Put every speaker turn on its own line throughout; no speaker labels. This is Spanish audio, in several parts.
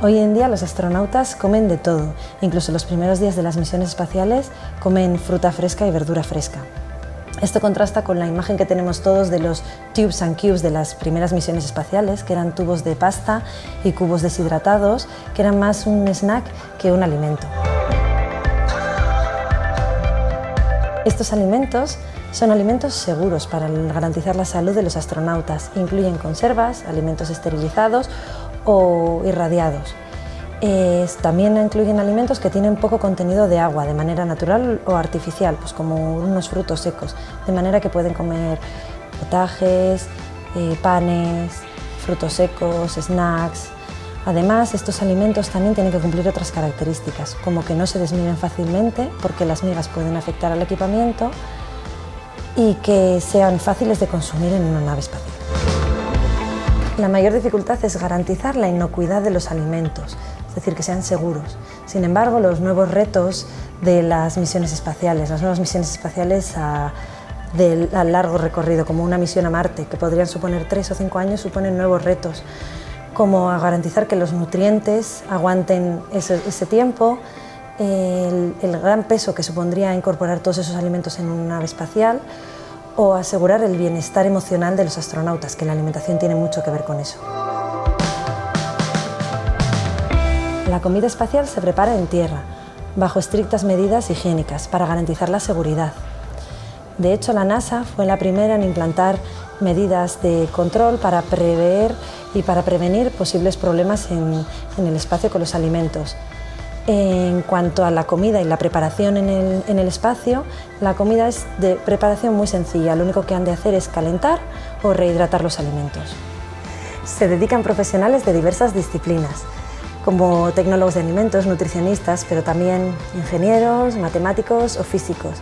Hoy en día los astronautas comen de todo, incluso los primeros días de las misiones espaciales comen fruta fresca y verdura fresca. Esto contrasta con la imagen que tenemos todos de los tubes and cubes de las primeras misiones espaciales, que eran tubos de pasta y cubos deshidratados, que eran más un snack que un alimento. Estos alimentos son alimentos seguros para garantizar la salud de los astronautas. Incluyen conservas, alimentos esterilizados o irradiados. También incluyen alimentos que tienen poco contenido de agua, de manera natural o artificial, pues como unos frutos secos, de manera que pueden comer potajes, panes, frutos secos, snacks. Además, estos alimentos también tienen que cumplir otras características, como que no se desmiguen fácilmente, porque las migas pueden afectar al equipamiento, y que sean fáciles de consumir en una nave espacial. La mayor dificultad es garantizar la inocuidad de los alimentos, es decir, que sean seguros. Sin embargo, los nuevos retos de las misiones espaciales, a largo recorrido, como una misión a Marte, que podrían suponer 3 o 5 años, suponen nuevos retos, como a garantizar que los nutrientes aguanten ese tiempo, el gran peso que supondría incorporar todos esos alimentos en una nave espacial, o asegurar el bienestar emocional de los astronautas, que la alimentación tiene mucho que ver con eso. La comida espacial se prepara en tierra, bajo estrictas medidas higiénicas, para garantizar la seguridad. De hecho, la NASA fue la primera en implantar medidas de control para prever y para prevenir posibles problemas en el espacio con los alimentos. En cuanto a la comida y la preparación en el espacio, la comida es de preparación muy sencilla. Lo único que han de hacer es calentar o rehidratar los alimentos. Se dedican profesionales de diversas disciplinas, como tecnólogos de alimentos, nutricionistas, pero también ingenieros, matemáticos o físicos.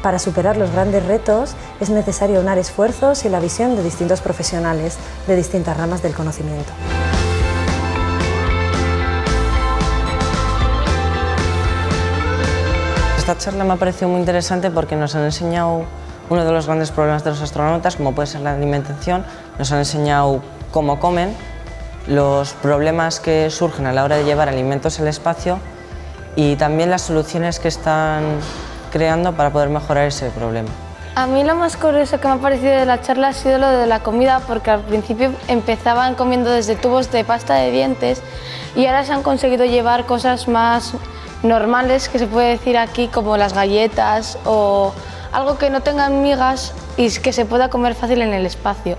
Para superar los grandes retos es necesario unar esfuerzos y la visión de distintos profesionales de distintas ramas del conocimiento.
Esta charla me ha parecido muy interesante porque nos han enseñado uno de los grandes problemas de los astronautas, como puede ser la alimentación, nos han enseñado cómo comen, los problemas que surgen a la hora de llevar alimentos al espacio y también las soluciones que están creando para poder mejorar ese problema.
A mí lo más curioso que me ha parecido de la charla ha sido lo de la comida, porque al principio empezaban comiendo desde tubos de pasta de dientes y ahora se han conseguido llevar cosas más normales, que se puede decir aquí, como las galletas o algo que no tengan migas y que se pueda comer fácil en el espacio.